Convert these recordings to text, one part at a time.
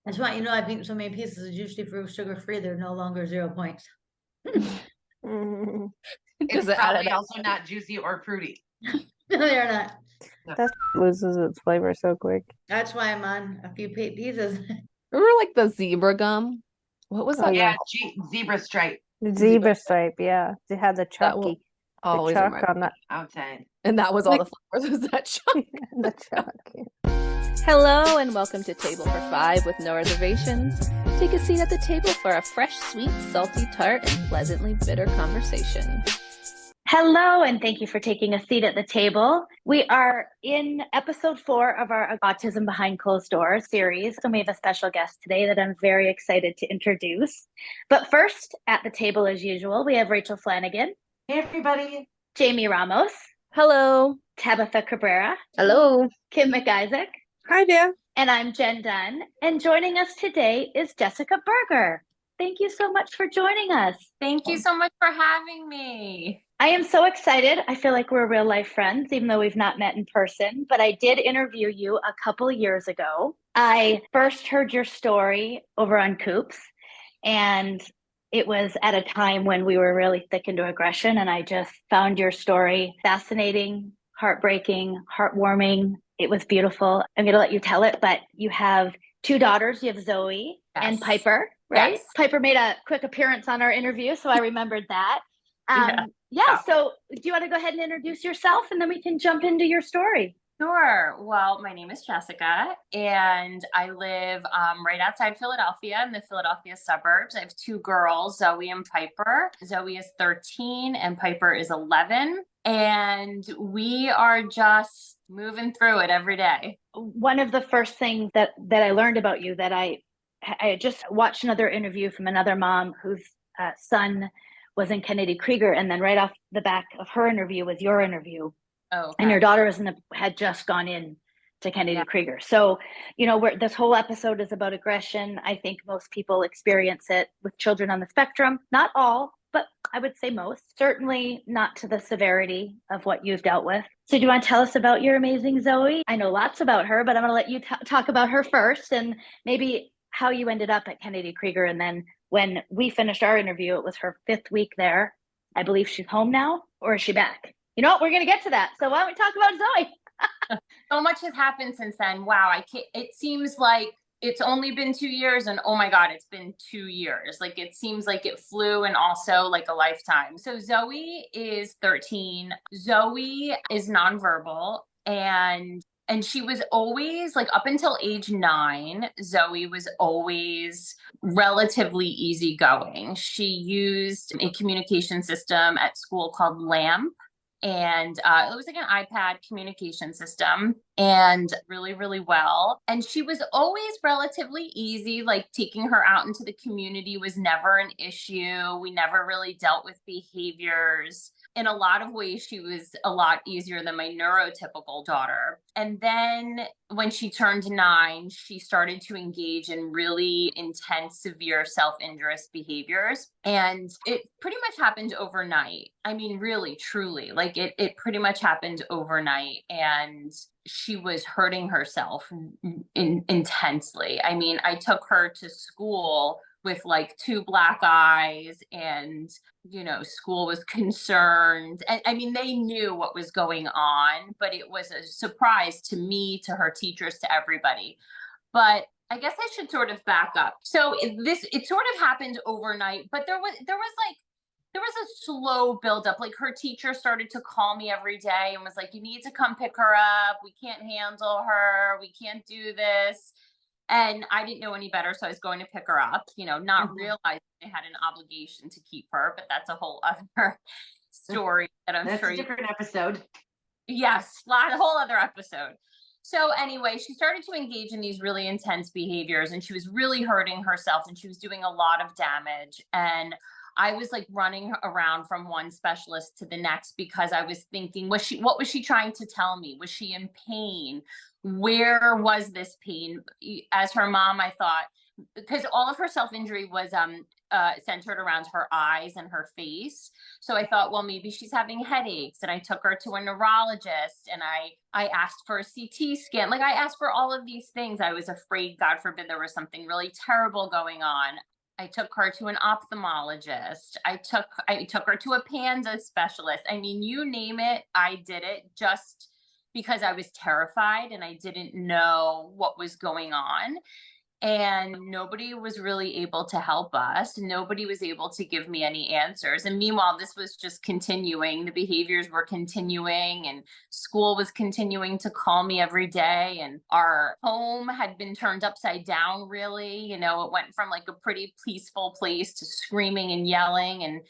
I just want you to know I've eaten so many pieces of juicy fruit, sugar-free, they're no longer 0 points. Mhm. It's Does it add it probably up? also not juicy or fruity. No, they're not. No. That loses its flavor so quick. That's why I'm on a few pieces. Remember like the zebra gum? What was Oh that? yeah, Yeah, zebra stripe the Zebra. zebra stripe. Yeah, it had the That will the always chalk remind on me. that. outside. And that was all Like the flavors was that chunk. the chalk. Yeah. Hello and welcome to Table for Five with no reservations. Take a seat at the table for a fresh, sweet, salty tart, and pleasantly bitter conversation. Hello, and thank you for taking a seat at the table. We are in episode 4 of our Autism Behind Closed Doors series, and we have a special guest today that I'm very excited to introduce. But first, at the table as usual, we have Rachel Flanagan, Hey, everybody. Jamie Ramos, Hello. Tabitha Cabrera, Hello. Kim McIsaac, Hi there. and I'm Jen Dunn. And joining us today is Jessica Berger. Thank you so much for joining us. Thank you so much for having me. I am so excited. I feel like we're real life friends, even though we've not met in person. But I did interview you a couple years ago. I first heard your story over on Coops, and it was at a time when we were really thick into aggression. And I just found your story fascinating, heartbreaking, heartwarming. It was beautiful. I'm going to let you tell it, but you have 2 daughters. You have Zoe and Yes. Piper, right? Yes. Piper made a quick appearance on our interview, so I remembered that. Yeah. So do you want to go ahead and introduce yourself and then we can jump into your story? Sure. Well, my name is Jessica, and I live right outside Philadelphia in the Philadelphia suburbs. I have 2 girls, Zoe and Piper. Zoe is 13 and Piper is 11. And we are just moving through it every day. One of the first things that I learned about you that I just watched another interview from another mom whose son was in Kennedy Krieger, and then right off the back of her interview was your interview. Oh, okay. And your daughter had just gone in to Kennedy Krieger. So, this whole episode is about aggression. I think most people experience it with children on the spectrum. Not all, but I would say most. Certainly not to the severity of what you've dealt with. So do you want to tell us about your amazing Zoe? I know lots about her, but I'm going to let you talk about her first, and maybe how you ended up at Kennedy Krieger. And then when we finished our interview, it was her 5th week there. I believe she's home now, or is she back? You know what? We're going to get to that. So why don't we talk about Zoe? So much has happened since then. Wow. It seems like it's only been 2 years, and oh my God, it's been 2 years. Like, it seems like it flew, and also like a lifetime. So Zoe is 13. Zoe is nonverbal, and she was always, like, up until age 9, Zoe was always relatively easygoing. She used a communication system at school called LAMP. And it was like an iPad communication system, and really, really well. And she was always relatively easy. Like, taking her out into the community was never an issue. We never really dealt with behaviors. In a lot of ways, she was a lot easier than my neurotypical daughter. And then when she turned 9, she started to engage in really intense, severe self-injurious behaviors. And it pretty much happened overnight. I mean, really, truly, like it pretty much happened overnight. And she was hurting herself intensely. I mean, I took her to school with like 2 black eyes, and school was concerned, and I mean, they knew what was going on, but it was a surprise to me, to her teachers, to everybody. But I guess I should sort of back up. So it sort of happened overnight, but there was a slow buildup. Like, her teacher started to call me every day and was like, "You need to come pick her up. We can't handle her. We can't do this." And I didn't know any better, so I was going to pick her up, not realizing I had an obligation to keep her, but that's a whole other story that I'm That's sure a different episode. Yes, a whole other episode. So anyway, she started to engage in these really intense behaviors, and she was really hurting herself, and she was doing a lot of damage. And I was like running around from one specialist to the next, because I was thinking, what was she trying to tell me? Was she in pain? Where was this pain? As her mom, I thought, because all of her self-injury was centered around her eyes and her face. So I thought, well, maybe she's having headaches. And I took her to a neurologist, and I asked for a CT scan. Like, I asked for all of these things. I was afraid, God forbid, there was something really terrible going on. I took her to an ophthalmologist. I took her to a panda specialist. I mean, you name it, I did it, just because I was terrified and I didn't know what was going on. And nobody was really able to help us. Nobody was able to give me any answers. And meanwhile, this was just continuing. The behaviors were continuing, and school was continuing to call me every day. And our home had been turned upside down, really. You know, it went from like a pretty peaceful place to screaming and yelling. And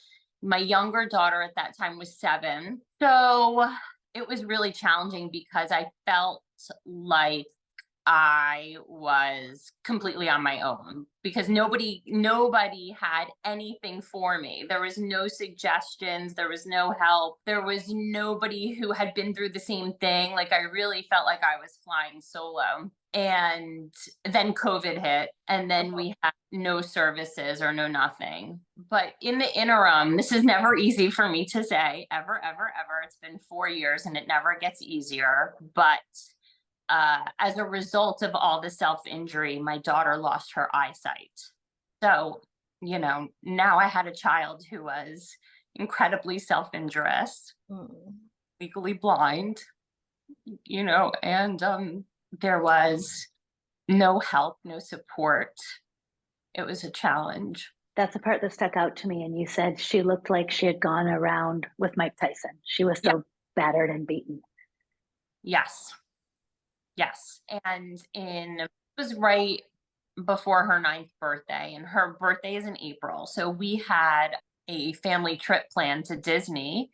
my younger daughter at that time was 7. So it was really challenging because I felt like I was completely on my own, because nobody had anything for me. There was no suggestions. There was no help. There was nobody who had been through the same thing. Like, I really felt like I was flying solo. And then COVID hit, and then we had no services or no nothing. But in the interim, this is never easy for me to say, ever, ever, ever. It's been 4 years and it never gets easier. But as a result of all the self-injury, my daughter lost her eyesight. So, you know, now I had a child who was incredibly self-injurious, legally blind, you know, and there was no help, no support. It was a challenge. That's the part that stuck out to me. And you said she looked like she had gone around with Mike Tyson. She was so battered and beaten. Yes. Yes. And it was right before her 9th birthday, and her birthday is in April. So we had a family trip planned to Disney,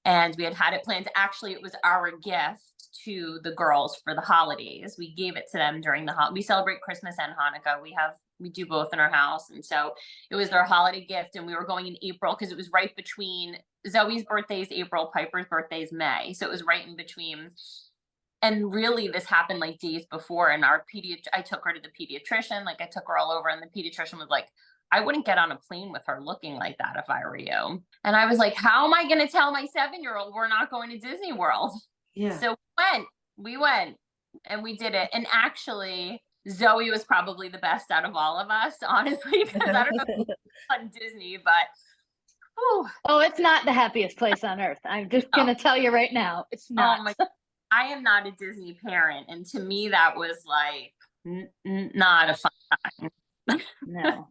and we had it planned. Actually, it was our gift to the girls for the holidays. We gave it to them during we celebrate Christmas and Hanukkah. We do both in our house. And so it was their holiday gift, and we were going in April because it was right between Zoe's birthday is April, Piper's birthday is May. So it was right in between. And really, this happened like days before. And I took her to the pediatrician. Like, I took her all over, and the pediatrician was like, I wouldn't get on a plane with her looking like that if I were you. And I was like, how am I going to tell my 7-year-old we're not going to Disney World? Yeah. So we went and we did it. And actually, Zoe was probably the best out of all of us, honestly, because I don't know if it's on Disney, but whew. Oh, it's not the happiest place on earth. I'm just going to tell you right now, it's not. Oh my, I am not a Disney parent. And to me, that was like not a fun time. No.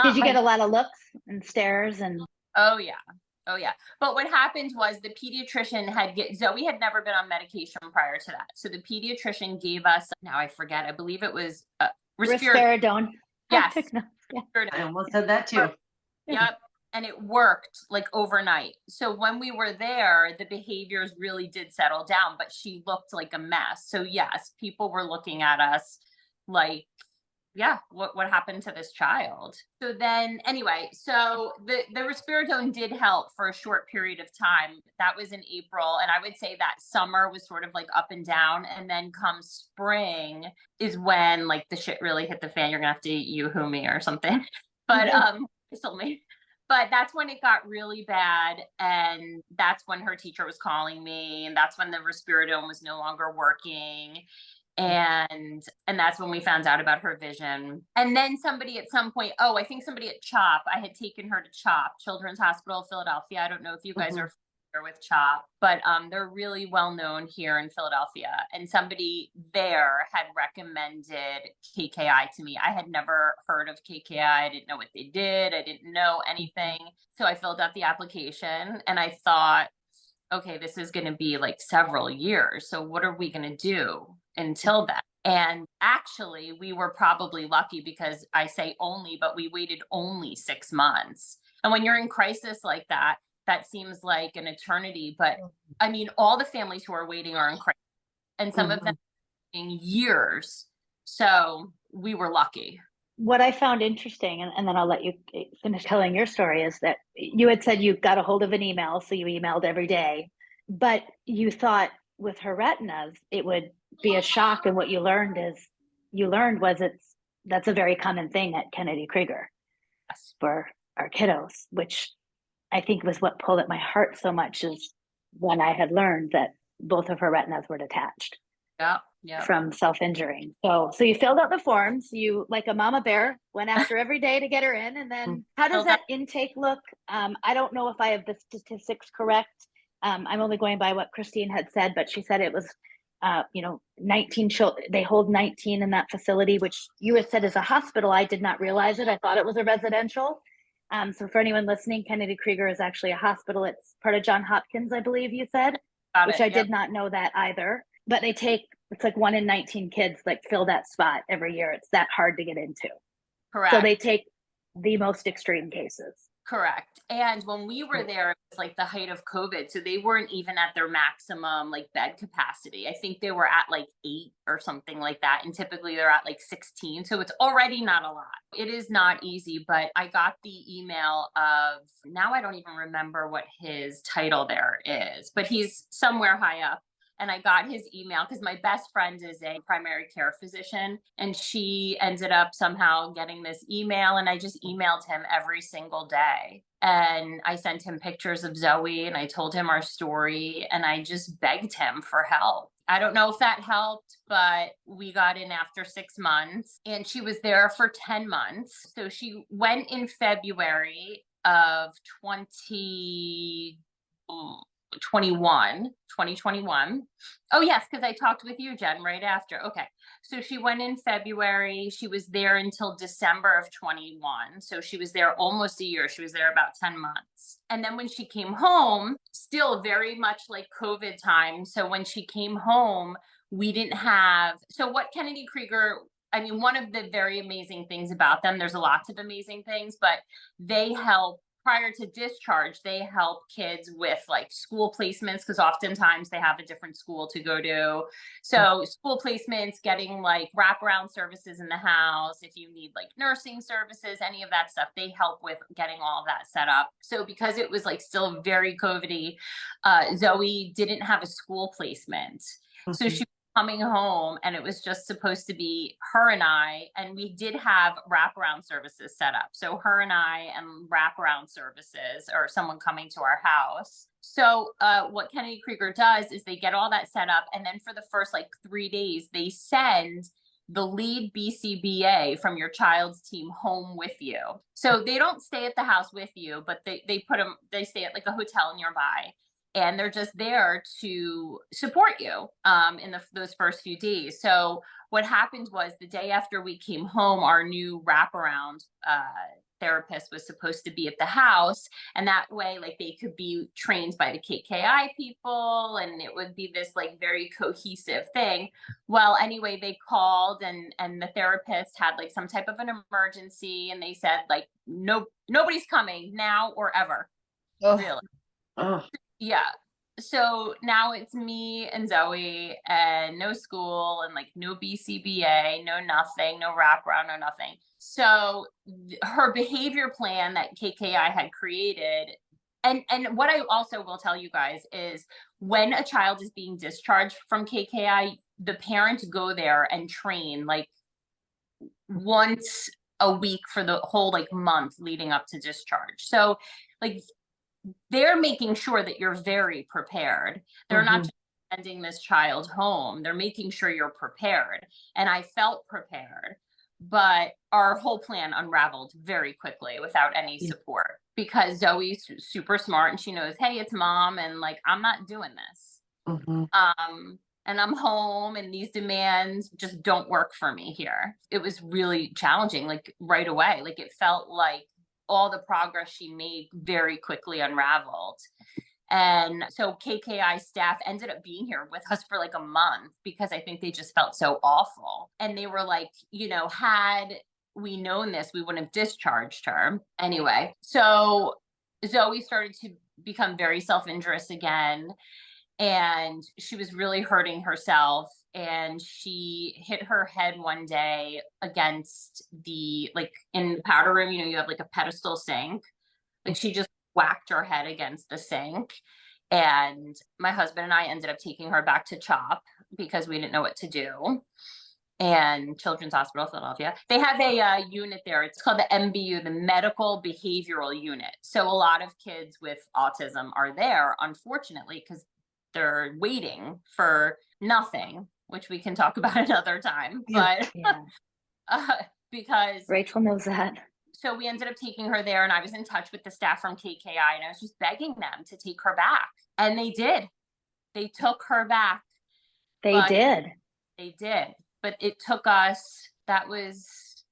Did you get a lot of looks and stares and? Oh yeah. But what happened was the pediatrician Zoe had never been on medication prior to that. So the pediatrician gave us, now I forget, I believe it was risperidone. Yes. I almost said that too. Yep. And it worked like overnight. So when we were there, the behaviors really did settle down, but she looked like a mess. So yes, people were looking at us like, yeah, what happened to this child? So then anyway, so the risperidone did help for a short period of time. That was in April. And I would say that summer was sort of like up and down. And then come spring is when like the shit really hit the fan. You're gonna have to yoo-hoo me or something. But still me. But that's when it got really bad. And that's when her teacher was calling me. And that's when the risperidone was no longer working. And that's when we found out about her vision. And then somebody at some point, I think somebody at CHOP, I had taken her to CHOP, Children's Hospital of Philadelphia. I don't know if you guys are familiar with CHOP, but they're really well known here in Philadelphia. And somebody there had recommended KKI to me. I had never heard of KKI. I didn't know what they did. I didn't know anything. So I filled out the application, and I thought, okay, this is going to be like several years. So what are we going to do until then? And actually, we were probably lucky, because I say only, but we waited only 6 months. And when you're in crisis like that, that seems like an eternity. But I mean, all the families who are waiting are in crisis, and some of them in years. So we were lucky. What I found interesting, and then I'll let you finish telling your story, is that you had said you got a hold of an email, so you emailed every day, but you thought with her retinas, it would be a shock. And what you learned was that's a very common thing at Kennedy Krieger for our kiddos, which I think was what pulled at my heart so much, is when I had learned that both of her retinas were detached from self-injuring. So you filled out the forms, you, like a mama bear, went after every day to get her in. And then how does that intake look? I don't know if I have the statistics correct. I'm only going by what Christine had said, but she said it was 19 children. They hold 19 in that facility, which you had said is a hospital. I did not realize it. I thought it was a residential. So for anyone listening, Kennedy Krieger is actually a hospital. It's part of Johns Hopkins, I believe you said, which I did not know that either. But it's like 1 in 19 kids like fill that spot every year. It's that hard to get into. Correct. So they take the most extreme cases. Correct. And when we were there, it was like the height of COVID. So they weren't even at their maximum like bed capacity. I think they were at like 8 or something like that. And typically they're at like 16. So it's already not a lot. It is not easy, but I got the email of, now I don't even remember what his title there is, but he's somewhere high up. And I got his email because my best friend is a primary care physician, and she ended up somehow getting this email, and I just emailed him every single day. And I sent him pictures of Zoe, and I told him our story, and I just begged him for help. I don't know if that helped, but we got in after 6 months, and she was there for 10 months. So she went in February of 2021. Oh yes, because I talked with you, Jen, right after. Okay. So she went in February. She was there until December of 21. So she was there almost a year. She was there about 10 months. And then when she came home, still very much like COVID time. So when she came home, we didn't have, so what Kennedy Krieger, I mean, one of the very amazing things about them, there's lots of amazing things, but they help. Prior to discharge, they help kids with like school placements, because oftentimes they have a different school to go to. So school placements, getting like wraparound services in the house, if you need like nursing services, any of that stuff, they help with getting all of that set up. So because it was like still very COVID-y, Zoe didn't have a school placement. So she coming home, and it was just supposed to be her and I, and we did have wraparound services set up. So her and I and wraparound services, or someone coming to our house. So what Kennedy Krieger does is they get all that set up, and then for the first like 3 days, they send the lead BCBA from your child's team home with you. So they don't stay at the house with you, but they stay at like a hotel nearby. And they're just there to support you in those first few days. So what happened was, the day after we came home, our new wraparound therapist was supposed to be at the house. And that way, like, they could be trained by the KKI people, and it would be this like very cohesive thing. Well, anyway, they called, and the therapist had like some type of an emergency, and they said like, nobody's coming now or ever. Oh. Really. Oh. Yeah. So now it's me and Zoe, and no school, and like no BCBA, no nothing, no wraparound, no nothing. So her behavior plan that KKI had created, and what I also will tell you guys is, when a child is being discharged from KKI, the parents go there and train like once a week for the whole like month leading up to discharge. So like, they're making sure that you're very prepared. They're not just sending this child home. They're making sure you're prepared. And I felt prepared, but our whole plan unraveled very quickly without any support, because Zoe's super smart, and she knows, hey, it's mom, and like, I'm not doing this. And I'm home, and these demands just don't work for me here. It was really challenging, like right away. Like, it felt like all the progress she made very quickly unraveled. And so KKI staff ended up being here with us for like a month, because I think they just felt so awful. And they were like, had we known this, we wouldn't have discharged her. Anyway, so Zoe started to become very self-injurious again, and she was really hurting herself. And she hit her head one day against the, like, in the powder room, you have like a pedestal sink. Like, she just whacked her head against the sink. And my husband and I ended up taking her back to CHOP because we didn't know what to do. and Children's Hospital, Philadelphia. They have a unit there. It's called the MBU, the Medical Behavioral Unit. So a lot of kids with autism are there, unfortunately, because they're waiting for nothing, which we can talk about another time. But because Rachel knows that. So we ended up taking her there, and I was in touch with the staff from KKI, and I was just begging them to take her back. And they did. They took her back. They did. They did. But it took us, that was,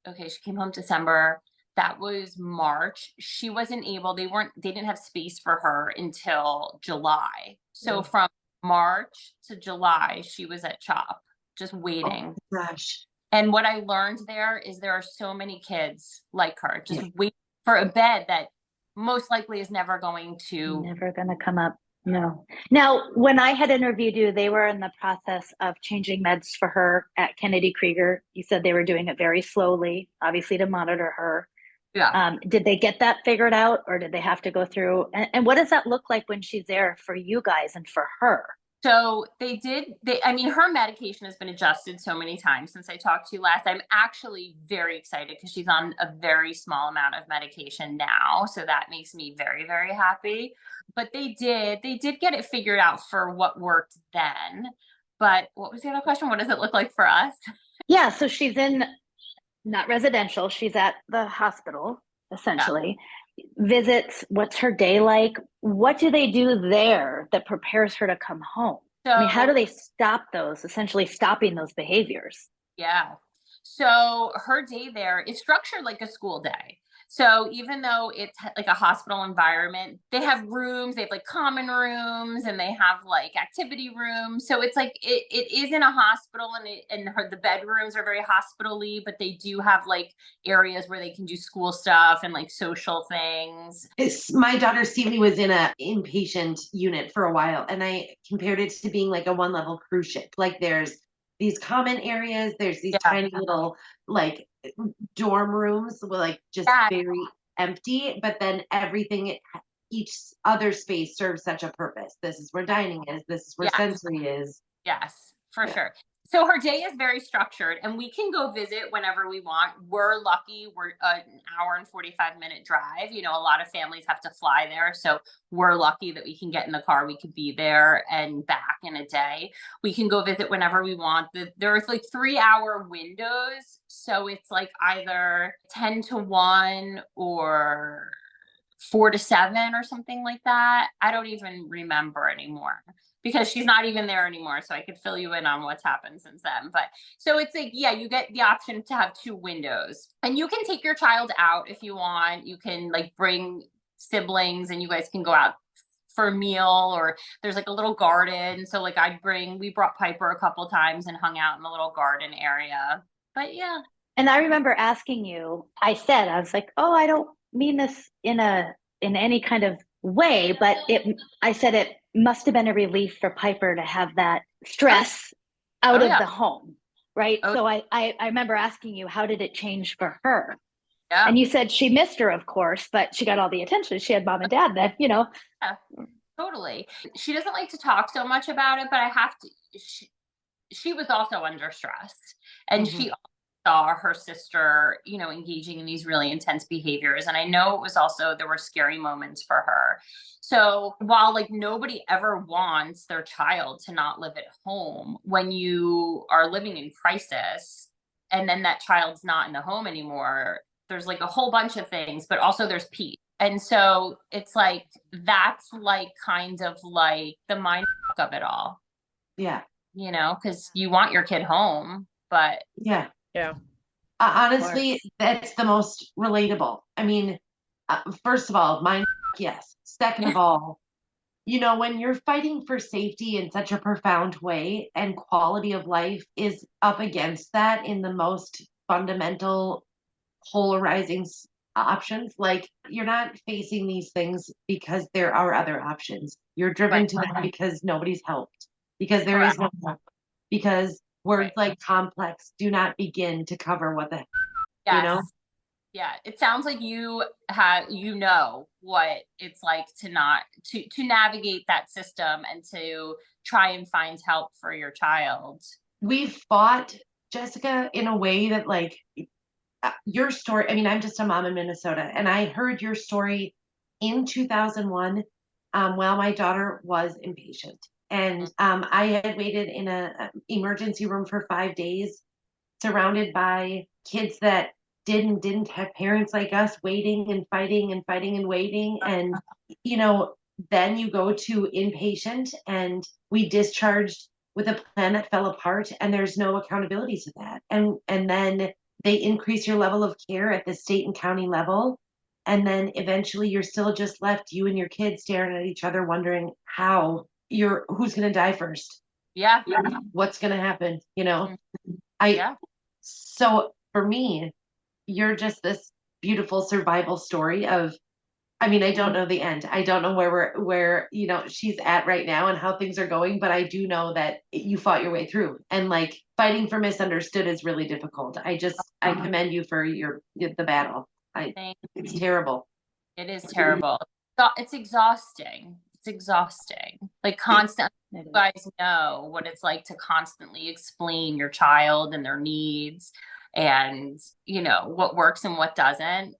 okay, she came home December. That was March. She wasn't able, they didn't have space for her until July. So from March to July, she was at CHOP, just waiting. Oh, gosh. And what I learned there is there are so many kids like her, just waiting for a bed that most likely is never going to come up. No. Now, when I had interviewed you, they were in the process of changing meds for her at Kennedy Krieger. You said they were doing it very slowly, obviously to monitor her. Yeah. Did they get that figured out, or did they have to go through? And what does that look like when she's there for you guys and for her? So I mean, her medication has been adjusted so many times since I talked to you last. I'm actually very excited because she's on a very small amount of medication now. So that makes me very, very happy. But they did get it figured out for what worked then. But what was the other question? What does it look like for us? Yeah. So she's in, not residential, she's at the hospital, essentially. Yeah. Visits, what's her day like? What do they do there that prepares her to come home? So, I mean, how do they stop those, essentially stopping those behaviors? Yeah. So her day there is structured like a school day. So even though it's like a hospital environment, they have rooms, they have like common rooms, and they have like activity rooms. So it's like, it is in a hospital, and the bedrooms are very hospital-y, but they do have like areas where they can do school stuff and like social things. My daughter Stevie was in a inpatient unit for a while, and I compared it to being like a one-level cruise ship. Like there's these common areas, there's these tiny little like dorm rooms with like just very empty, but then everything, each other space serves such a purpose. This is where dining is, this is where sensory is. Yes, for sure. So her day is very structured, and we can go visit whenever we want. We're lucky. We're an hour and 45-minute drive. You know, a lot of families have to fly there. So we're lucky that we can get in the car. We could be there and back in a day. We can go visit whenever we want. There's like 3-hour windows. So it's like either 10 to 1 or 4 to 7 or something like that. I don't even remember anymore, because she's not even there anymore. So I could fill you in on what's happened since then. But so it's like, yeah, you get the option to have 2 windows, and you can take your child out if you want. You can like bring siblings, and you guys can go out for a meal, or there's like a little garden. So like we brought Piper a couple times and hung out in the little garden area. But yeah. And I remember asking you, I was like, oh, I don't mean this in any kind of way, but I said it must have been a relief for Piper to have that stress out of the home, right? So I remember asking you, how did it change for her? Yeah. And you said she missed her, of course, but she got all the attention. She had mom and dad then, you know. Yeah, totally. She doesn't like to talk so much about it, but I have to, she was also under stress, and she saw her sister, you know, engaging in these really intense behaviors. And I know there were scary moments for her. So while like nobody ever wants their child to not live at home, when you are living in crisis and then that child's not in the home anymore, there's like a whole bunch of things, but also there's peace. And so it's like, that's like kind of like the mind of it all. Yeah. You know, because you want your kid home, but yeah. Yeah. Honestly, that's the most relatable. I mean, first of all, mine, yes. Second of all, you know, when you're fighting for safety in such a profound way, and quality of life is up against that in the most fundamental, polarizing options, like you're not facing these things because there are other options. You're driven to them because nobody's helped, because there is no help, because words like complex do not begin to cover what the you know. Yeah, it sounds like you know what it's like to navigate that system and to try and find help for your child. We fought Jessica, in a way that like your story, I mean, I'm just a mom in Minnesota, and I heard your story in 2001 while my daughter was inpatient. And I had waited in a emergency room for 5 days, surrounded by kids that didn't have parents like us, waiting and fighting and fighting and waiting. And, you know, then you go to inpatient, and we discharged with a plan that fell apart, and there's no accountability to that. And then they increase your level of care at the state and county level. And then eventually you're still just left, you and your kids staring at each other, wondering who's going to die first? Yeah. What's going to happen? You know, Yeah. So for me, you're just this beautiful survival story of, I mean, I don't know the end. I don't know where, you know, she's at right now and how things are going, but I do know that you fought your way through, and like fighting for misunderstood is really difficult. I commend you for the battle. It's terrible. It is terrible. It's exhausting. It's exhausting. Like constantly, you guys know what it's like to constantly explain your child and their needs, and you know what works and what doesn't.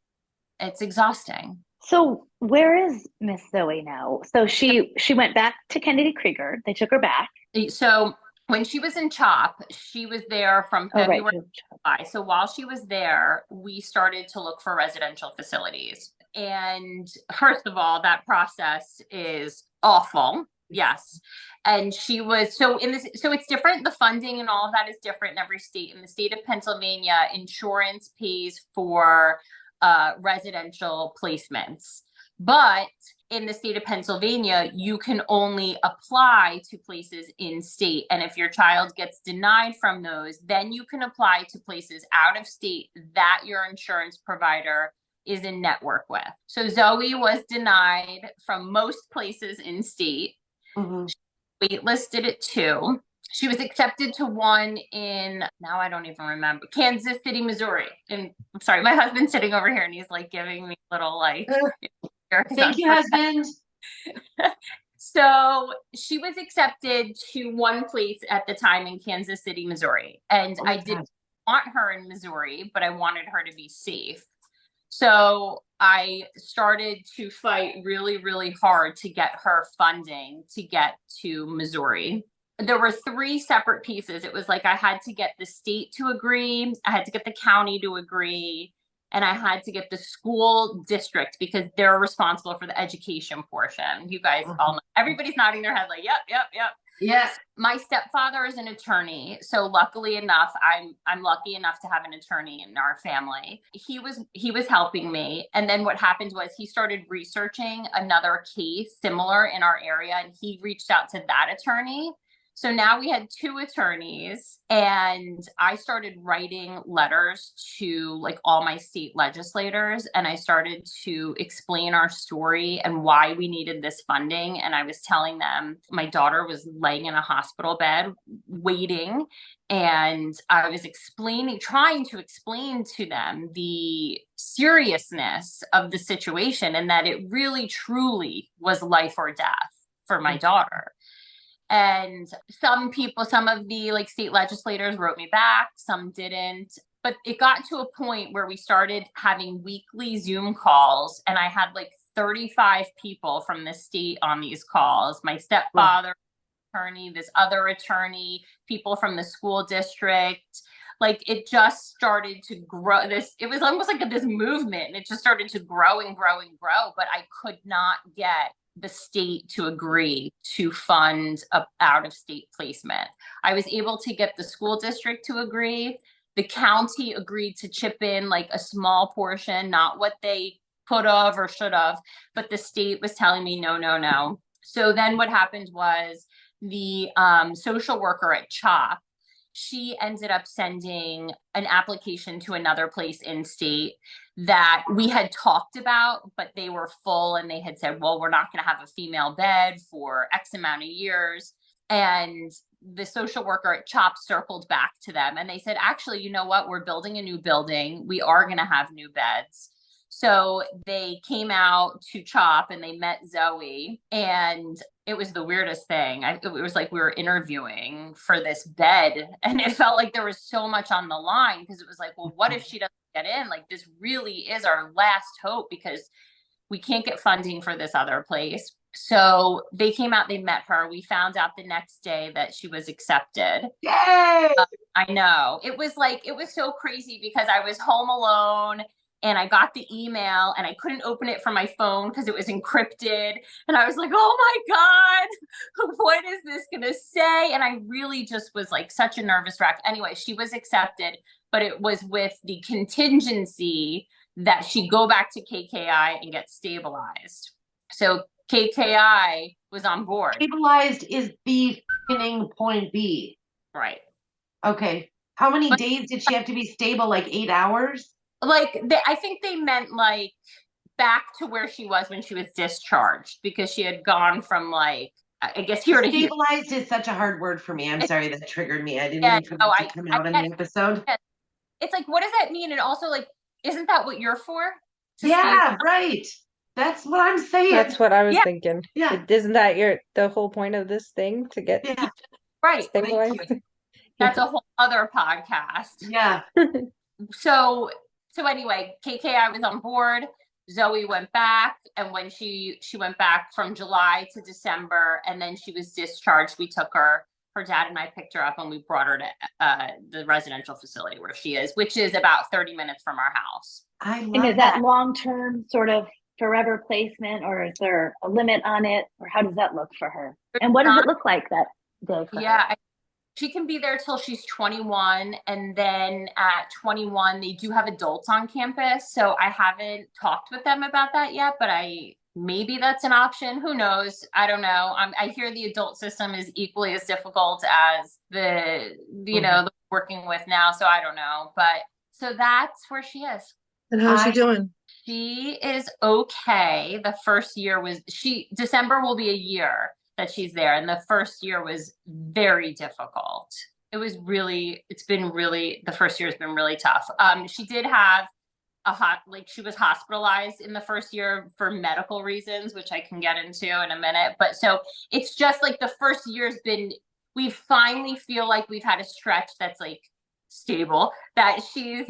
It's exhausting. So where is Miss Zoe now? So she went back to Kennedy Krieger. They took her back. So when she was in CHOP, she was there from February to July. So while she was there, we started to look for residential facilities. And first of all, that process is awful. Yes. And she was, so it's different. The funding and all of that is different in every state. In the state of Pennsylvania, insurance pays for residential placements. But in the state of Pennsylvania, you can only apply to places in state. And if your child gets denied from those, then you can apply to places out of state that your insurance provider is in network with. So Zoe was denied from most places in state. Mm-hmm. She waitlisted at 2. She was accepted to one in, now I don't even remember, Kansas City, Missouri. And I'm sorry, my husband's sitting over here and he's like giving me a little like, thank you, husband. So she was accepted to one place at the time in Kansas City, Missouri. And I didn't want her in Missouri, but I wanted her to be safe. So I started to fight really, really hard to get her funding to get to Missouri. There were 3 separate pieces. It was like I had to get the state to agree, I had to get the county to agree, and I had to get the school district, because they're responsible for the education portion. You guys all know, everybody's nodding their head like, yep. Yes. My stepfather is an attorney. So luckily enough, I'm lucky enough to have an attorney in our family. He was helping me. And then what happened was he started researching another case similar in our area, and he reached out to that attorney. So now we had 2 attorneys, and I started writing letters to like all my state legislators, and I started to explain our story and why we needed this funding. And I was telling them my daughter was laying in a hospital bed waiting, and I was trying to explain to them the seriousness of the situation, and that it really truly was life or death for my daughter. And some of the like state legislators wrote me back, some didn't. But it got to a point where we started having weekly Zoom calls, and I had like 35 people from the state on these calls. My stepfather, attorney, this other attorney, people from the school district. Like it just started to grow. It was almost like this movement, and it just started to grow and grow and grow. But I could not get the state to agree to fund a out-of-state placement. I was able to get the school district to agree. The county agreed to chip in like a small portion, not what they could have or should have, but the state was telling me no. So then what happened was the social worker at CHOP, she ended up sending an application to another place in state that we had talked about, but they were full, and they had said, well, we're not going to have a female bed for X amount of years. And the social worker at CHOP circled back to them, and they said, actually, you know what? We're building a new building. We are going to have new beds. So they came out to CHOP and they met Zoe, and it was the weirdest thing. It was like we were interviewing for this bed, and it felt like there was so much on the line, because it was like, well, what if she doesn't get in? Like, this really is our last hope, because we can't get funding for this other place. So they came out, they met her. We found out the next day that she was accepted. Yay! I know. It was so crazy, because I was home alone and I got the email and I couldn't open it from my phone because it was encrypted. And I was like, oh my God, what is this going to say? And I really just was like such a nervous wreck. Anyway, she was accepted, but it was with the contingency that she go back to KKI and get stabilized. So KKI was on board. Stabilized is the beginning point B. Right. Okay. How many days did she have to be stable? Like 8 hours? Like, I think they meant like back to where she was when she was discharged, because she had gone from like, I guess here to here. Stabilized is such a hard word for me. I'm sorry, that triggered me. I didn't Yeah, mean for that to come out in the episode. It's like, what does that mean? And also, like, isn't that what you're for? Yeah, right. That's what I'm saying. That's what I was Yeah. thinking. Yeah. Isn't that the whole point of this thing, to get Yeah. Right. stabilized? That's a whole other podcast. Yeah. So anyway, KKI was on board. Zoe went back, and when she went back from July to December, and then she was discharged, we took her dad and I picked her up, and we brought her to the residential facility where she is, which is about 30 minutes from our house. I love And is that long-term sort of forever placement, or is there a limit on it, or how does that look for her? And what does it look like that day for her? She can be there till she's 21, and then at 21 they do have adults on campus, so I haven't talked with them about that yet, but maybe that's an option. Who knows? I don't know. I hear the adult system is equally as difficult as the the working with now, so I don't know. But so that's where she is. And how's she doing? She is okay. The first year was December will be a year that she's there, and the first year was very difficult. The first year has been really tough. She did have she was hospitalized in the first year for medical reasons, which I can get into in a minute. But so it's just like the first year's we finally feel like we've had a stretch that's like stable, that she's,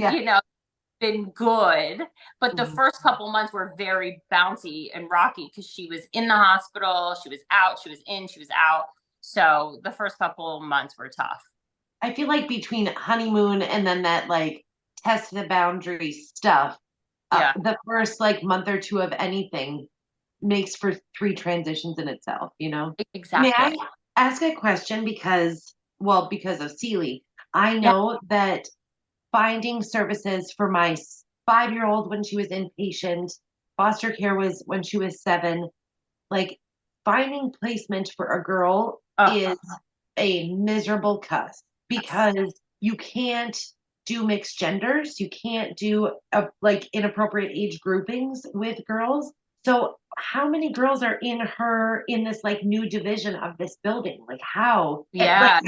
been good, but the first couple months were very bouncy and rocky, because she was in the hospital, she was out, she was in, she was out. So the first couple months were tough. I feel like between honeymoon and then that like test the boundary stuff, the first like month or two of anything makes for 3 transitions in itself, Exactly. May I ask a question? Because of Seeley, I know that finding services for my 5-year-old when she was inpatient, foster care was when she was 7, like finding placement for a girl is a miserable cuss, because you can't do mixed genders. You can't do like inappropriate age groupings with girls. So how many girls are in this like new division of this building? Like how? Yeah.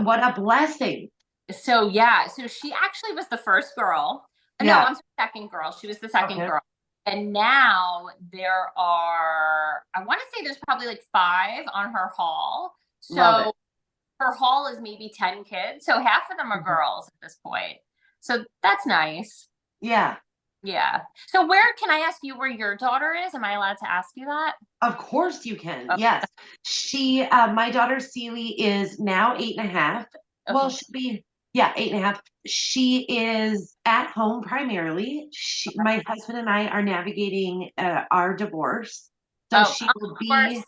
What a blessing. So she actually was the first girl. No, I'm the second girl. She was the second girl. And now there are, I want to say there's probably like 5 on her hall. So her hall is maybe 10 kids. So half of them are girls at this point. So that's nice. Yeah. Yeah. So where, can I ask you where your daughter is? Am I allowed to ask you that? Of course you can. Okay. Yes. She, my daughter Seeley is now 8.5. Okay. Well, she'll be, 8.5. She is at home primarily. My husband and I are navigating our divorce. So she will be, course.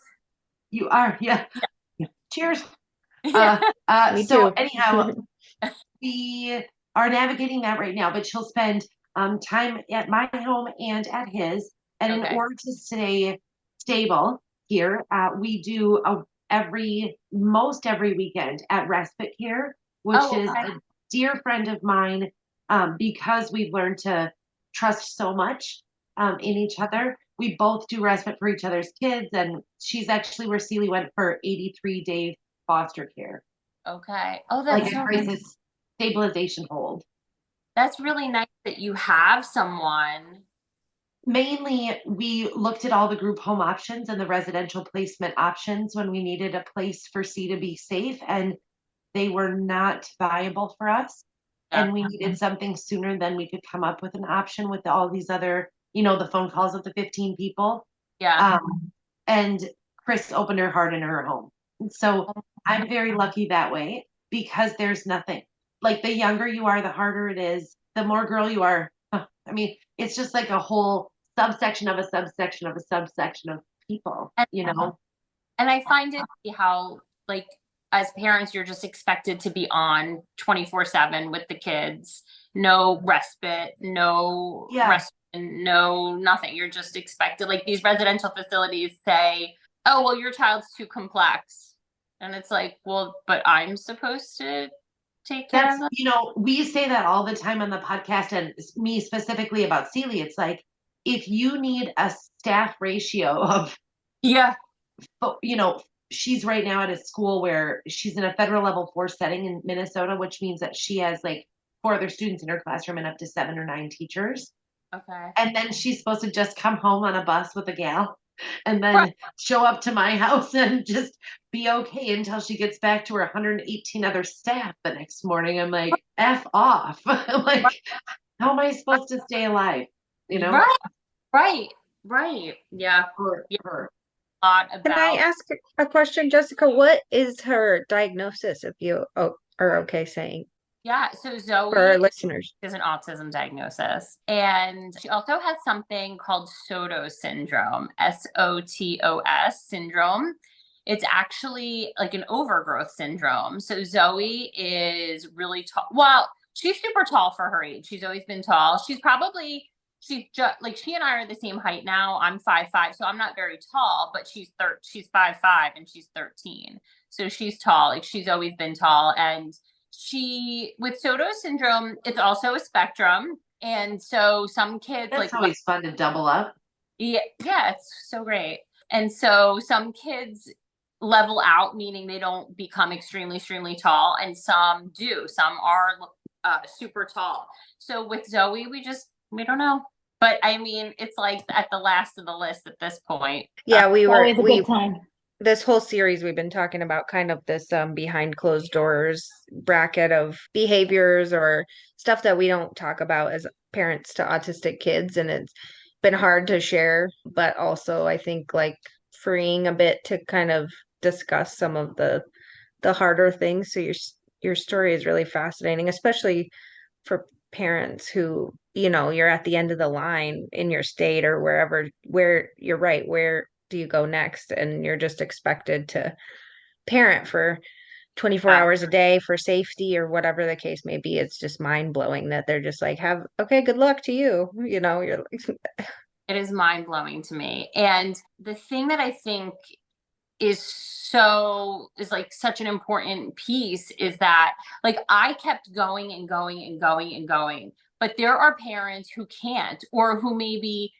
You are, yeah. Cheers. Me So too. anyhow, we are navigating that right now, but she'll spend time at my home and at his. And in order to stay stable here, we do most every weekend at respite care, which is a dear friend of mine, because we've learned to trust so much in each other. We both do respite for each other's kids, and she's actually where Seeley went for 83-day foster care. Okay. Oh, that's like a crisis stabilization hold. That's really nice that you have someone Mainly, we looked at all the group home options and the residential placement options when we needed a place for C to be safe, and they were not viable for us. And we needed something sooner than we could come up with an option with all these other, the phone calls of the 15 people. Yeah. And Chris opened her heart and her home. So I'm very lucky that way because there's nothing. Like the younger you are, the harder it is. The more girl you are, I mean, it's just like a whole subsection of a subsection of a subsection of people, And I find it how, like, as parents, you're just expected to be on 24/7 with the kids. No respite, no rest, no nothing. You're just expected. Like these residential facilities say, oh, well, your child's too complex. And it's like, well, but I'm supposed to take care of them. We say that all the time on the podcast, and me specifically about Celie. It's like, if you need a staff ratio of, she's right now at a school where she's in a federal level 4 setting in Minnesota, which means that she has like 4 other students in her classroom and up to 7 or 9 teachers. Okay. And then she's supposed to just come home on a bus with a gal and then show up to my house and just be okay until she gets back to her 118 other staff the next morning. I'm like, F off. Like, how am I supposed to stay alive? Right. Yeah. Her. Can I ask a question, Jessica? What is her diagnosis, if you are okay saying? Yeah, so Zoe for our listeners is an autism diagnosis, and she also has something called SOTOS syndrome, SOTOS syndrome. It's actually like an overgrowth syndrome. So Zoe is really tall. Well, she's super tall for her age. She's always been tall. She's just like, she and I are the same height now. I'm 5'5", so I'm not very tall, but she's 5'5" and she's 13. So she's tall. Like she's always been tall. And with SOTOS syndrome, it's also a spectrum. And so some kids That's always fun to double up. Yeah, it's so great. And so some kids level out, meaning they don't become extremely, extremely tall. And some do. Some are super tall. So with Zoe, we don't know. But I mean, it's like at the last of the list at this point. Yeah, always a good time. This whole series we've been talking about kind of this behind closed doors bracket of behaviors or stuff that we don't talk about as parents to autistic kids, and it's been hard to share, but also I think like freeing a bit to kind of discuss some of the harder things. So your story is really fascinating, especially for parents who, you're at the end of the line in your state or wherever, where you're right, where do you go next? And you're just expected to parent for 24 hours a day for safety or whatever the case may be. It's just mind blowing that they're just like, okay, good luck to you. You're like, it is mind blowing to me. And the thing that I think is like such an important piece is that, like, I kept going and going and going and going, but there are parents who can't, or who maybe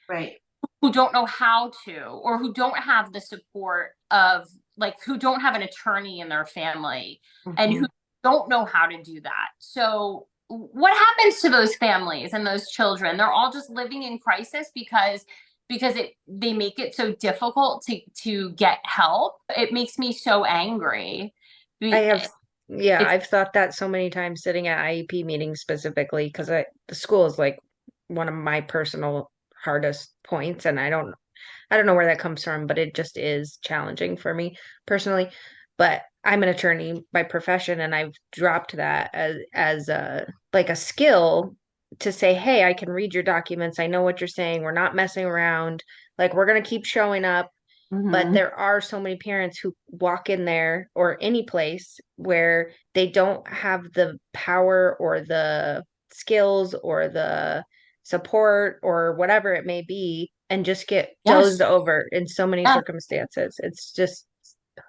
who don't know how to, or who don't have the support of, like, who don't have an attorney in their family and who don't know how to do that. So what happens to those families and those children? They're all just living in crisis because they make it so difficult to get help. It makes me so angry. I've thought that so many times sitting at IEP meetings specifically, because the school is like one of my personal hardest points, and I don't know where that comes from, but it just is challenging for me personally. But I'm an attorney by profession, and I've dropped that as a skill to say, hey, I can read your documents. I know what you're saying. We're not messing around. Like, we're going to keep showing up. But there are so many parents who walk in there or any place where they don't have the power or the skills or the support or whatever it may be, and just get dozed over in so many circumstances. It's just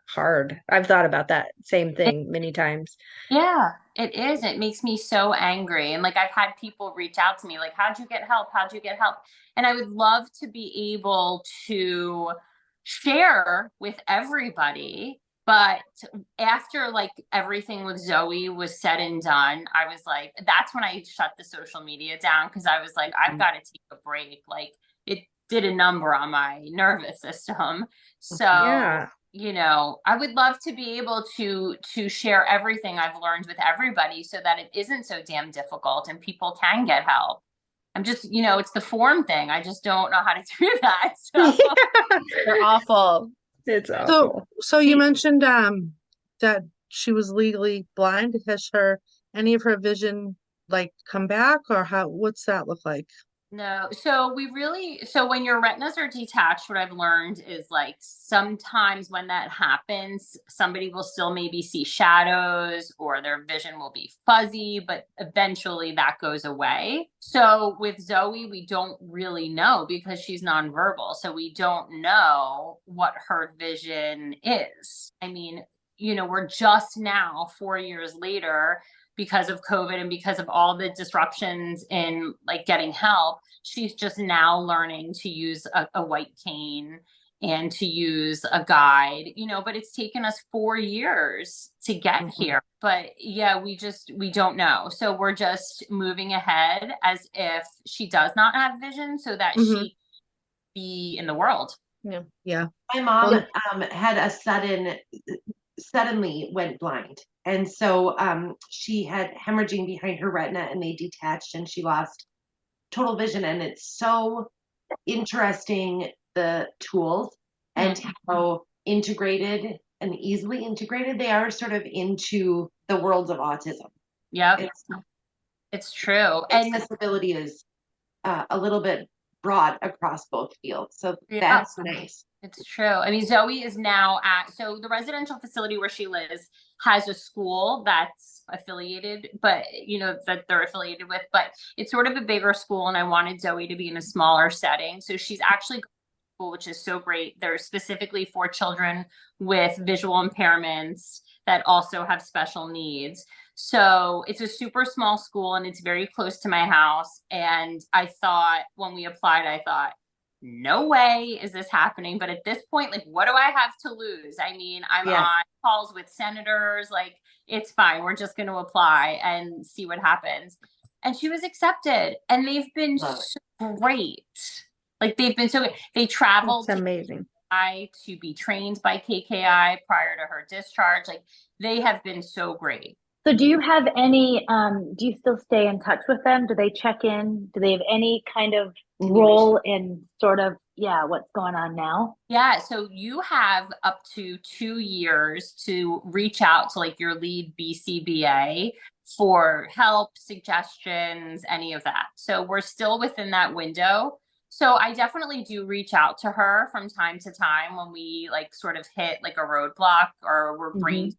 hard. I've thought about that same thing many times. Yeah, it is. It makes me so angry. And like, I've had people reach out to me like, how'd you get help? How'd you get help? And I would love to be able to share with everybody. But after like everything with Zoe was said and done, I was like, that's when I shut the social media down, because I was like, I've got to take a break. Like, it did a number on my nervous system. So, Yeah. you know, I would love to be able to share everything I've learned with everybody so that it isn't so damn difficult and people can get help. I'm just, you know, it's the form thing. I just don't know how to do that. So They're awful. It's awful. So you mentioned that she was legally blind. Has any of her vision like come back, or what's that look like? no, so when your retinas are detached, what I've learned is like sometimes when that happens, somebody will still maybe see shadows or their vision will be fuzzy, but eventually that goes away. So with Zoe, we don't really know because she's nonverbal. So we don't know what her vision is. I mean, you know, we're just now 4 years later because of COVID and because of all the disruptions in like getting help, she's just now learning to use a white cane and to use a guide, you know, but it's taken us 4 years to get here. But yeah, we don't know. So we're just moving ahead as if she does not have vision so that she be in the world. Yeah. My mom had suddenly went blind. And so she had hemorrhaging behind her retina and they detached and she lost total vision. And it's so interesting, the tools and how integrated and easily integrated they are sort of into the worlds of autism. Yep. It's true. And accessibility is a little bit broad across both fields. So that's nice. It's true. I mean, Zoe is now so the residential facility where she lives has a school that's affiliated, but you know, that they're affiliated with, but it's sort of a bigger school. And I wanted Zoe to be in a smaller setting. So she's actually going to school, which is so great. They're specifically for children with visual impairments that also have special needs. So it's a super small school and it's very close to my house. And I thought when we applied, I thought, no way is this happening. But at this point, like, what do I have to lose? I mean, I'm on calls with senators, like, it's fine. We're just going to apply and see what happens. And she was accepted. And they've been so great. Like, they've been so good. They traveled amazing. To be trained by KKI prior to her discharge. Like, they have been so great. So do you have any, do you still stay in touch with them? Do they check in? Do they have any kind of role in sort of, what's going on now? Yeah. So you have up to 2 years to reach out to like your lead BCBA for help, suggestions, any of that. So we're still within that window. So I definitely do reach out to her from time to time when we like sort of hit like a roadblock or we're brainstorming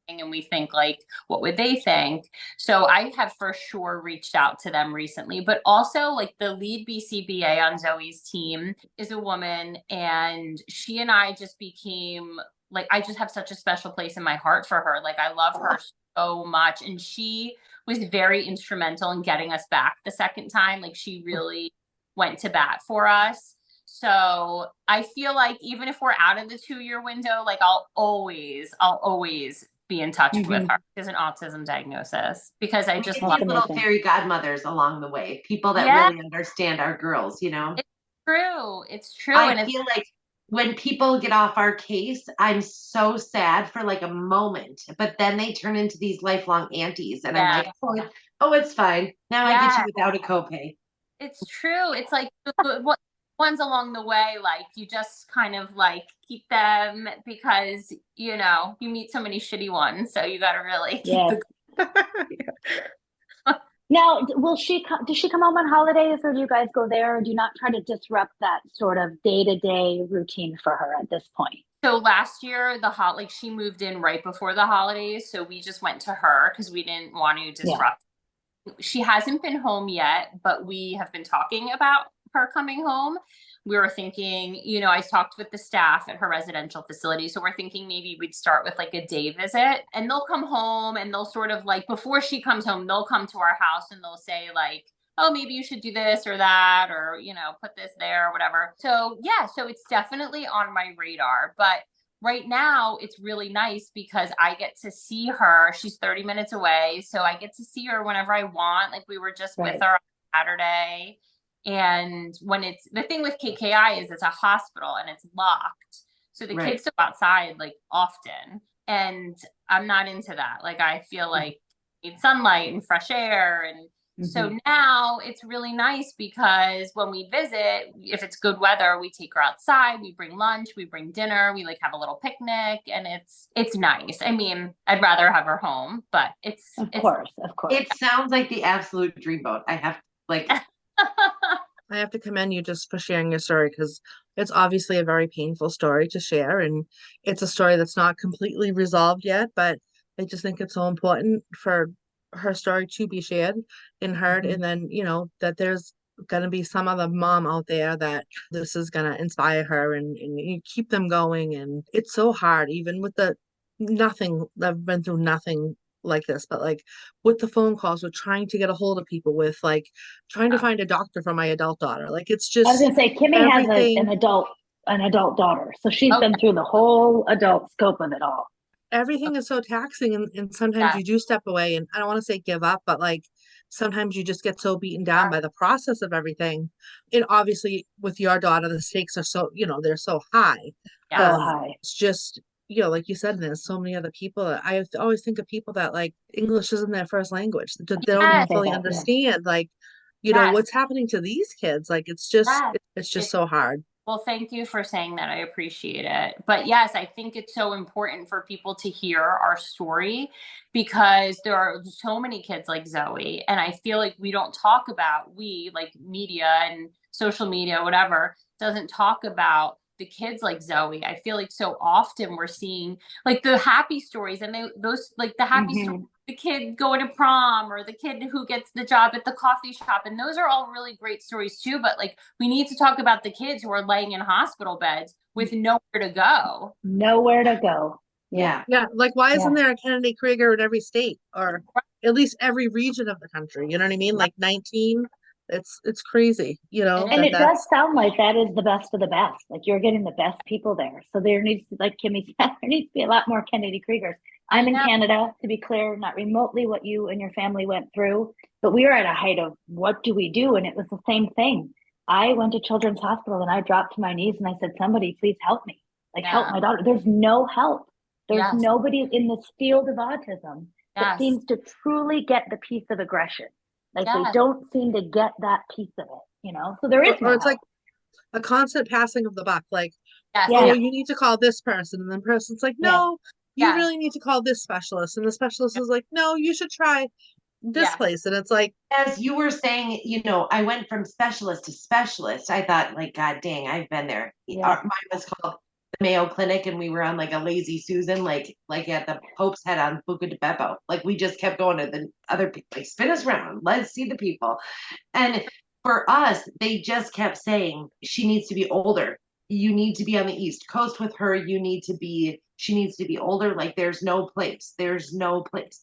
and we think like, what would they think? So I have for sure reached out to them recently, but also like the lead BCBA on Zoe's team is a woman and she and I just became like, I just have such a special place in my heart for her. Like I love her so much. And she was very instrumental in getting us back the second time. Like she really went to bat for us. So I feel like even if we're out of the 2-year window, like I'll always be in touch with her. There's an autism diagnosis because I just love little fairy godmothers along the way. People that really understand our girls, you know. It's true. I feel like when people get off our case, I'm so sad for like a moment, but then they turn into these lifelong aunties, and I'm like, oh, it's fine. Now I get you without a copay. It's true. It's like what ones along the way, like you just kind of like keep them because you know you meet so many shitty ones, so you got to really keep Now, does she come home on holidays, or do you guys go there, or do you not try to disrupt that sort of day-to-day routine for her at this point? So last year, she moved in right before the holidays, so we just went to her because we didn't want to disrupt. She hasn't been home yet, but we have been talking about her coming home. We were thinking, you know, I talked with the staff at her residential facility. So we're thinking maybe we'd start with like a day visit and they'll come home and they'll sort of like, before she comes home, they'll come to our house and they'll say like, oh, maybe you should do this or that, or, you know, put this there or whatever. So so it's definitely on my radar, but right now it's really nice because I get to see her. She's 30 minutes away. So I get to see her whenever I want. Like we were just with her on Saturday. And when the thing with KKI is it's a hospital and it's locked. So the kids go outside like often. And I'm not into that. Like, I feel like I need sunlight and fresh air. And so now it's really nice because when we visit, if it's good weather, we take her outside, we bring lunch, we bring dinner, we like have a little picnic, and it's nice. I mean, I'd rather have her home, but of course. It sounds like the absolute dreamboat. I have I have to commend you just for sharing your story, because it's obviously a very painful story to share, and it's a story that's not completely resolved yet, but I just think it's so important for her story to be shared and heard, and then, you know, that there's going to be some other mom out there that this is going to inspire her, and you keep them going. And it's so hard, even with nothing, I've been through nothing like this, but like with the phone calls, with trying to get a hold of people, with like trying to find a doctor for my adult daughter. Like, it's just, I was gonna say, Kimmy has everything. an adult daughter, so she's been through the whole adult scope of it all. Everything is so taxing, and sometimes you do step away, and I don't want to say give up, but like sometimes you just get so beaten down by the process of everything. And obviously with your daughter, the stakes are so, you know, they're so high. It's just, you know, like you said, there's so many other people that I always think of, people that like English isn't their first language. They don't even fully understand, like, you know, what's happening to these kids. Like, it's just, it's just so hard. Well, thank you for saying that. I appreciate it. But yes, I think it's so important for people to hear our story, because there are so many kids like Zoe. And I feel like we don't talk about, like media and social media, whatever, doesn't talk about the kids like Zoe. I feel like so often we're seeing like the happy stories, and those like the happy stories, the kid going to prom, or the kid who gets the job at the coffee shop. And those are all really great stories too. But like, we need to talk about the kids who are laying in hospital beds with nowhere to go. Yeah. Like, why isn't there a Kennedy Krieger in every state, or at least every region of the country? You know what I mean? Like 19. It's crazy, you know. And it does sound like that is the best of the best. Like, you're getting the best people there. So there needs to, like Kimmy said, there needs to be a lot more Kennedy Kriegers. I'm in Canada, to be clear, not remotely what you and your family went through, but we were at a height of what do we do? And it was the same thing. I went to Children's Hospital and I dropped to my knees and I said, somebody please help me. Like, help my daughter. There's no help. There's nobody in this field of autism that seems to truly get the piece of aggression. Like, they don't seem to get that piece of it, you know? So there is no it's help. like a constant passing of the buck. Like, oh, you need to call this person. And then person's like, no, you really need to call this specialist. And the specialist is like, no, you should try this place. And it's like, as you were saying, you know, I went from specialist to specialist. I thought, like, God dang, I've been there. Mine was called the Mayo Clinic, and we were on like a lazy Susan, like at the Pope's Head on Buca de Beppo. Like, we just kept going to the other people, like, spin us around, let's see the people. And for us, they just kept saying, she needs to be older. You need to be on the East Coast with her. She needs to be older. Like, there's no place.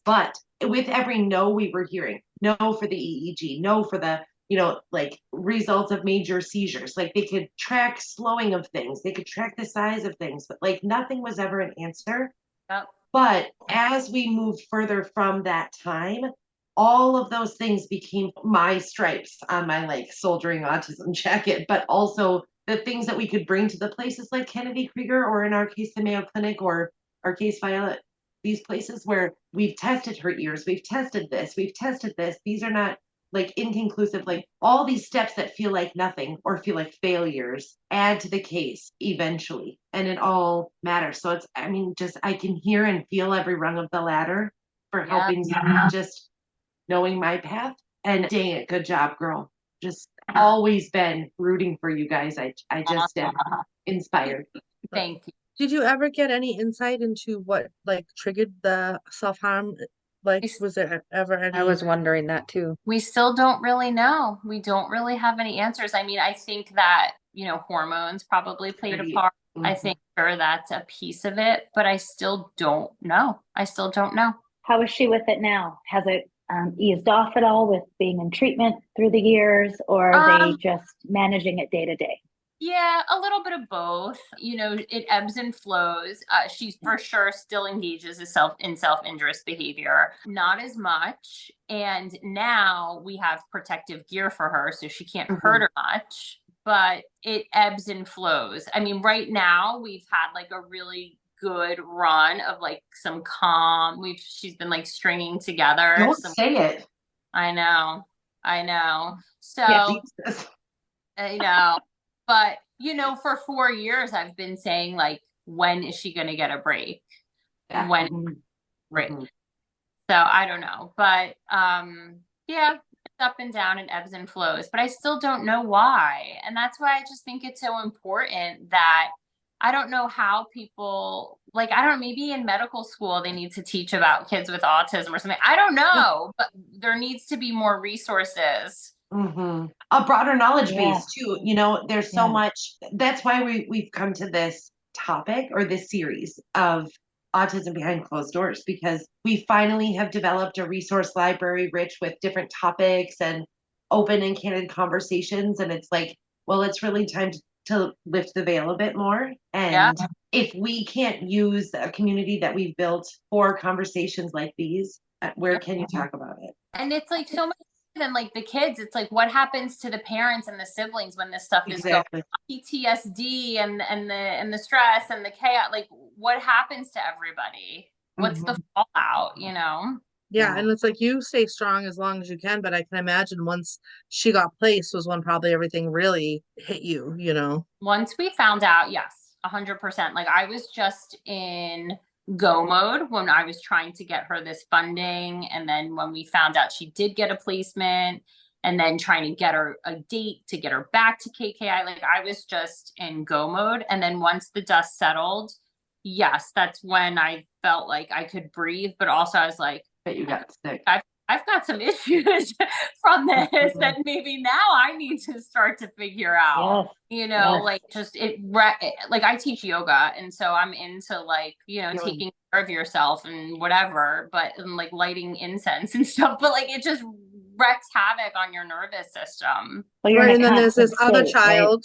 But with every no we were hearing, no for the EEG, no for the, you know, like, results of major seizures. Like, they could track slowing of things. They could track the size of things, but like nothing was ever an answer. But as we moved further from that time, all of those things became my stripes on my, like, soldiering autism jacket, but also the things that we could bring to the places like Kennedy Krieger, or in our case, the Mayo Clinic, or our case, Violet, these places where we've tested her ears, we've tested this. These are not like inconclusive, like all these steps that feel like nothing or feel like failures add to the case eventually. And it all matters. So it's, I mean, just, I can hear and feel every rung of the ladder for helping Zoe, just knowing my path. And dang it, good job, girl. Just always been rooting for you guys. I just am inspired. Thank you. Did you ever get any insight into what like triggered the self-harm? Like, was there ever any? I was wondering that too. We still don't really know. We don't really have any answers. I mean, I think that, you know, hormones probably played a part. I think that's a piece of it, but I still don't know. How is she with it now? Has it eased off at all with being in treatment through the years, or are they just managing it day to day? Yeah, a little bit of both. It ebbs and flows. She for sure still engages in self-injurious behavior, not as much. And now we have protective gear for her, so she can't hurt her much. But it ebbs and flows. I mean, right now we've had like a really good run of like some calm. She's been like stringing together. Don't say it. I know. So Yeah, Jesus. I know. But, for 4 years, I've been saying, like, when is she going to get a break? Yeah. When break? So I don't know. But, yeah, it's up and down and ebbs and flows. But I still don't know why. And that's why I just think it's so important that I don't know how people, like, I don't know, maybe in medical school they need to teach about kids with autism or something. I don't know. But there needs to be more resources. A broader knowledge base too. There's so much. That's why we've come to this topic or this series of autism behind closed doors, because we finally have developed a resource library rich with different topics and open and candid conversations. And it's like, well, it's really time to lift the veil a bit more. And if we can't use a community that we've built for conversations like these, where can you talk about it? And it's like so much than like the kids. It's like, what happens to the parents and the siblings when this stuff is going on? PTSD and the stress and the chaos. Like, what happens to everybody? What's the fallout? Yeah, and it's like you stay strong as long as you can, but I can imagine once she got placed was when probably everything really hit you. Once we found out, yes, 100%. Like, I was just in go mode when I was trying to get her this funding. And then when we found out she did get a placement, and then trying to get her a date to get her back to KKI, like I was just in go mode. And then once the dust settled, yes, that's when I felt like I could breathe. But also I was like, but you got sick. I've got some issues from this that maybe now I need to start to figure out, like just like I teach yoga. And so I'm into like, taking care of yourself and whatever, but like lighting incense and stuff, but like it just wreaks havoc on your nervous system. Right. And then there's this other child,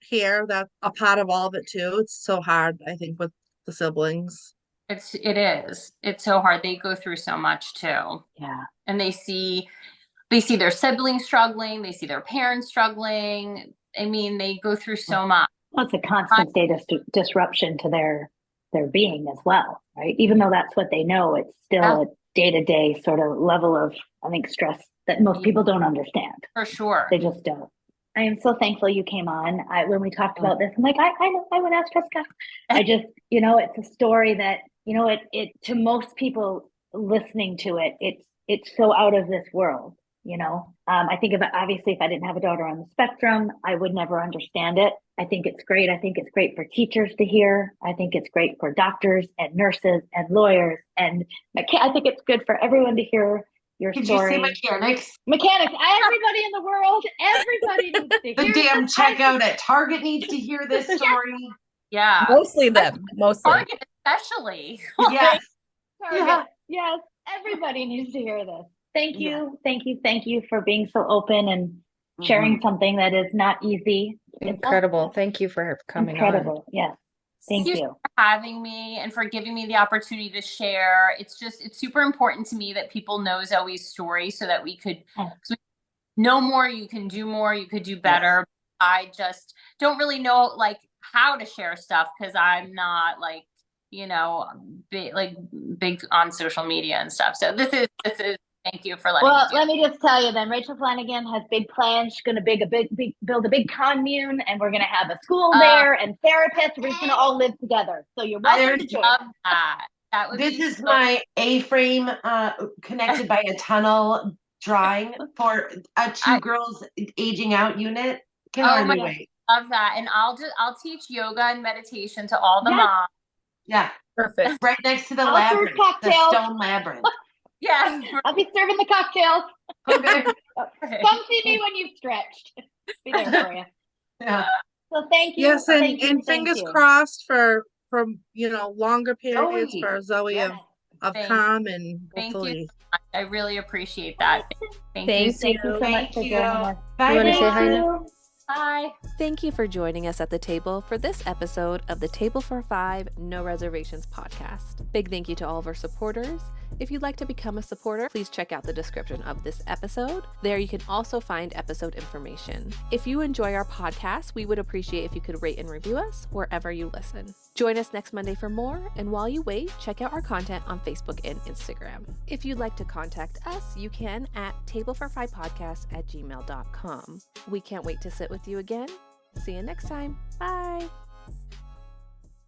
here that's a part of all of it too. It's so hard, I think, with the siblings. It is. It's so hard. They go through so much too. Yeah. And they see their siblings struggling. They see their parents struggling. I mean, they go through so much. Well, it's a constant state of disruption to their being as well, right? Even though that's what they know, it's still a day-to-day sort of level of, I think, stress that most people don't understand. For sure. They just don't. I am so thankful you came on. When we talked about this, I'm like, I know, I would ask Jessica. I just, it's a story that, it to most people listening to it, it's so out of this world, I think obviously if I didn't have a daughter on the spectrum, I would never understand it. I think it's great. I think it's great for teachers to hear. I think it's great for doctors and nurses and lawyers. And I think it's good for everyone to hear your story. Did you say mechanics? Mechanics. Everybody in the world. Everybody needs to hear the damn checkout at Target needs to hear this story. Yeah. Mostly them. Mostly. Target especially. Yes. Yes. Everybody needs to hear this. Thank you. Thank you for being so open and sharing something that is not easy. Incredible. Thank you for coming on. Incredible. Yes. Thank you for having me and for giving me the opportunity to share. It's super important to me that people know Zoe's story so that we could know more. You can do more. You could do better. I just don't really know like how to share stuff because I'm not like, big on social media and stuff. So this is thank you for letting me do. Let me just tell you then, Rachel Flanagan has big plans. She's going to build a big commune, and we're going to have a school there and therapists. We're just going to all live together. So you're welcome to join. Love that. That would this is my A-frame connected by a tunnel drawing for a 2 girls aging out unit. Can hardly wait. Love that. And I'll teach yoga and meditation to all the moms. Yeah. Perfect. Right next to the labyrinth, the stone labyrinth. Yeah. I'll be serving the cocktails. Okay. Come see me when you've stretched. Be there for you. Yeah. So thank you. Yes, and fingers crossed for longer periods for Zoe of calm and hopefully. Thank you. I really appreciate that. Thank you. Thank you so much for joining us. Bye. You want to say hi now? Bye. Thank you for joining us at the table for this episode of the Table for Five No Reservations podcast. Big thank you to all of our supporters. If you'd like to become a supporter, please check out the description of this episode. There you can also find episode information. If you enjoy our podcast, we would appreciate if you could rate and review us wherever you listen. Join us next Monday for more, and while you wait, check out our content on Facebook and Instagram. If you'd like to contact us, you can at tablefor5podcast@gmail.com. We can't wait to sit with you again. See you next time. Bye.